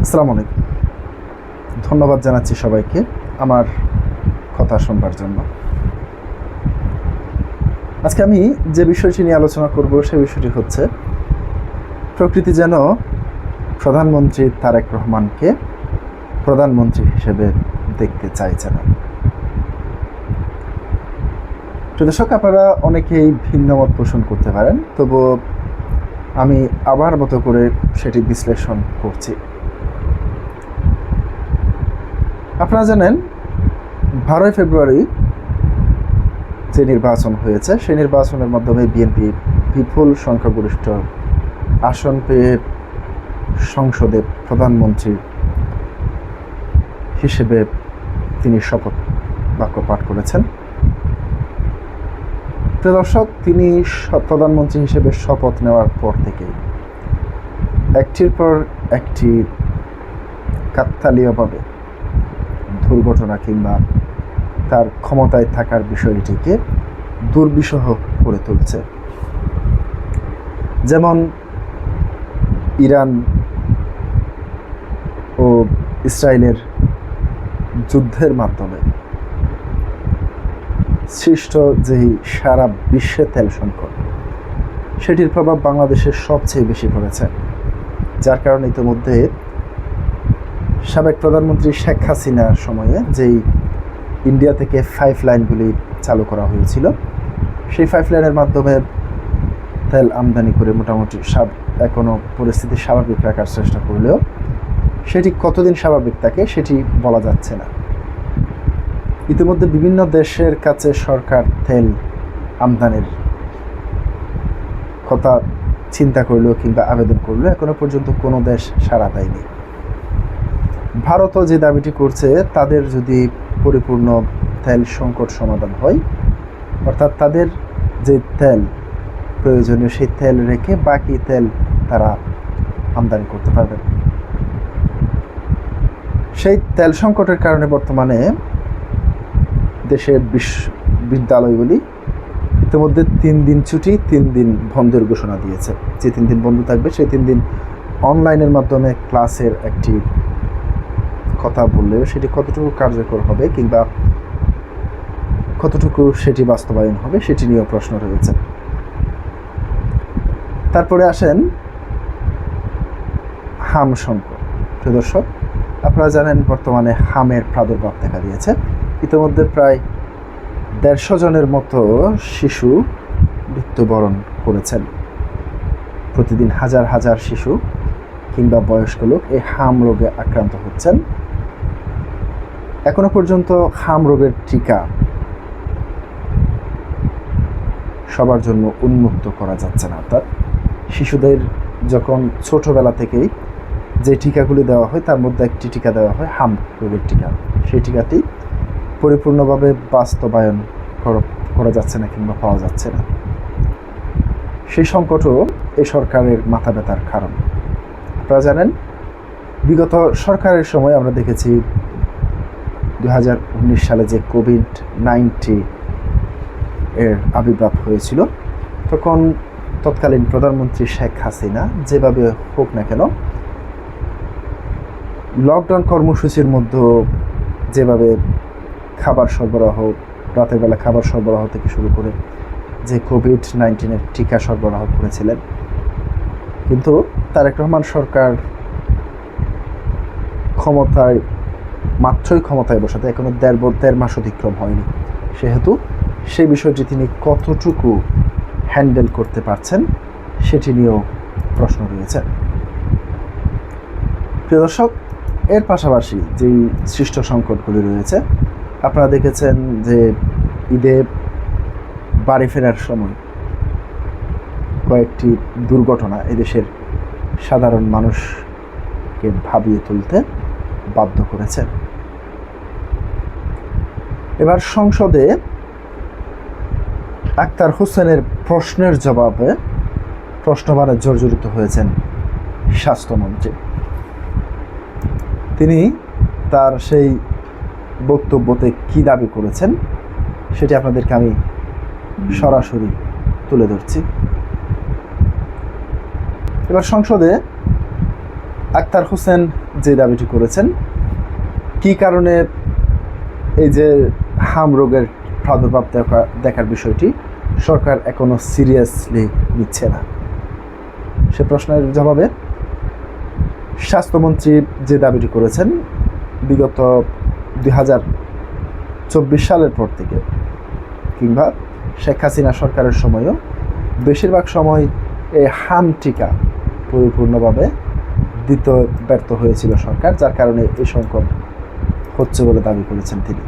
আসসালামু আলাইকুম। ধন্যবাদ জানাচ্ছি সবাইকে আমার কথা শুনবার জন্য। আজকে আমি যে বিষয়টি নিয়ে আলোচনা করব সে বিষয়টি হচ্ছে প্রকৃতি যেন প্রধানমন্ত্রী তারেক রহমানকে প্রধানমন্ত্রী হিসেবে দেখতে চাইছে না। দর্শক, আপনারা অনেকেই ভিন্ন মত পোষণ করতে পারেন, তবু আমি আমার মতো করে সেটি বিশ্লেষণ করছি। আপনারা জানেন 12 ফেব্রুয়ারি যে নির্বাচন হয়েছে সেই নির্বাচনের মাধ্যমে বিএনপি বিপুল সংখ্যাগরিষ্ঠ আসন পেয়ে সংসদে প্রধানমন্ত্রী হিসেবে তিনি শপথ বাক্য পাঠ করেছেন। প্রিয় দর্শক, তিনি প্রধানমন্ত্রী হিসেবে শপথ নেওয়ার পর থেকে একটির পর একটি কাকতালীয়ভাবে দুর্ঘটনা কিংবা তার ক্ষমতায় থাকার বিষয়টিকে দুর্বিষহ করে তুলছে। যেমন ইরান ও ইসরায়েলের যুদ্ধের মাধ্যমে সৃষ্ট যেই সারা বিশ্বে তেল সংকট, সেটির প্রভাব বাংলাদেশের সবচেয়ে বেশি পড়েছে, যার কারণে ইতিমধ্যে সাবেক প্রধানমন্ত্রী শেখ হাসিনার সময়ে যেই ইন্ডিয়া থেকে 5 লাইনগুলি চালু করা হয়েছিল, সেই 5 লাইনের মাধ্যমে তেল আমদানি করে মোটামুটি এখনও পরিস্থিতি স্বাভাবিক রাখার চেষ্টা করলেও সেটি কতদিন স্বাভাবিক থাকে সেটি বলা যাচ্ছে না। ইতিমধ্যে বিভিন্ন দেশের কাছে সরকার তেল আমদানির কথা চিন্তা করলেও কিংবা আবেদন করলেও এখনো পর্যন্ত কোনো দেশ সাড়া দেয়নি। ভারতও যে দাবিটি করছে, তাদের যদি পরিপূর্ণ তেল সংকট সমাধান হয়, অর্থাৎ তাদের যে তেল প্রয়োজনীয় সেই তেল রেখে বাকি তেল তারা আমদানি করতে পারবে। সেই তেল সংকটের কারণে বর্তমানে দেশের বিদ্যালয়গুলি ইতিমধ্যে 3 দিন ছুটি 3 দিন বন্ধের ঘোষণা দিয়েছে। যে 3 দিন বন্ধ থাকবে সেই 3 দিন অনলাইনের মাধ্যমে ক্লাসের একটি কথা বললেও সেটি কতটুকু কার্যকর হবে কিংবা কতটুকু সেটি বাস্তবায়ন হবে সেটি নিয়েও প্রশ্ন রয়েছে। তারপরে আসেন হাম সংকট। প্রিয় দর্শক, আপনারা জানেন বর্তমানে হামের প্রাদুর্ভাব দেখা দিয়েছে। ইতিমধ্যে প্রায় 150 জনের মতো শিশু মৃত্যুবরণ করেছেন। প্রতিদিন হাজার হাজার শিশু কিংবা বয়স্ক লোক এই হাম রোগে আক্রান্ত হচ্ছেন। এখনো পর্যন্ত হাম রোগের টিকা সবার জন্য উন্মুক্ত করা যাচ্ছে না। অর্থাৎ শিশুদের যখন ছোটবেলা থেকেই যে টিকাগুলি দেওয়া হয় তার মধ্যে একটি টিকা দেওয়া হয় হাম রোগের টিকা। সেই টিকাটি পরিপূর্ণভাবে বাস্তবায়ন করা যাচ্ছে না কিংবা পাওয়া যাচ্ছে না। সেই সংকটও এই সরকারের মাথা ব্যথার কারণ। আপনারা জানেন বিগত সরকারের সময় আমরা দেখেছি 2019 সালে যে কোভিড-19 এর আবির্ভাব হয়েছিল, তখন তৎকালীন প্রধানমন্ত্রী শেখ হাসিনা যেভাবে হোক না কেন লকডাউন কর্মসূচির মধ্যে যেভাবে খাবার সরবরাহ, রাতের বেলা খাবার সরবরাহ থেকে শুরু করে যে কোভিড-19 টিকা সরবরাহ করেছিলেন, কিন্তু তারেক রহমান সরকার মাত্রই ক্ষমতায় বসাতে এখনো 1.5 মাস অতিক্রম হয়নি। সেহেতু সেই বিষয়টি তিনি কতটুকু হ্যান্ডেল করতে পারছেন সেটি নিয়েও প্রশ্ন রয়েছে। প্রিয় দর্শক, এর পাশাপাশি যেই সৃষ্ট সংকটগুলি রয়েছে, আপনারা দেখেছেন যে ঈদে বাড়ি ফেরার সময় কয়েকটি দুর্ঘটনা এদেশের সাধারণ মানুষকে ভাবিয়ে তুলতে বাধ্য করেছে। এবার সংসদে আক্তার হোসেনের প্রশ্নের জবাবে প্রশ্নবাণে জর্জরিত হয়েছেন স্বাস্থ্যমন্ত্রী। তিনি তার সেই বক্তব্যতে কী দাবি করেছেন সেটি আপনাদেরকে আমি সরাসরি তুলে ধরছি। এবার সংসদে আক্তার হোসেন যে দাবিটি করেছেন, কী কারণে এই যে হাম রোগের প্রাদুর্ভাব দেখার বিষয়টি সরকার এখনও সিরিয়াসলি নিচ্ছে না, সে প্রশ্নের জবাবে স্বাস্থ্যমন্ত্রী যে দাবিটি করেছেন, বিগত 2024 সালের পর থেকে কিংবা শেখ হাসিনা সরকারের সময়ও বেশিরভাগ সময় এই হাম টিকা পরিপূর্ণভাবে দিতে ব্যর্থ হয়েছিল সরকার, যার কারণে এই সংকট হচ্ছে বলে দাবি করেছেন তিনি।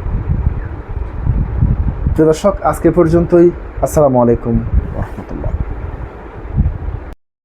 প্রিয় দর্শক, আজকে পর্যন্তই। আসসালামু আলাইকুম।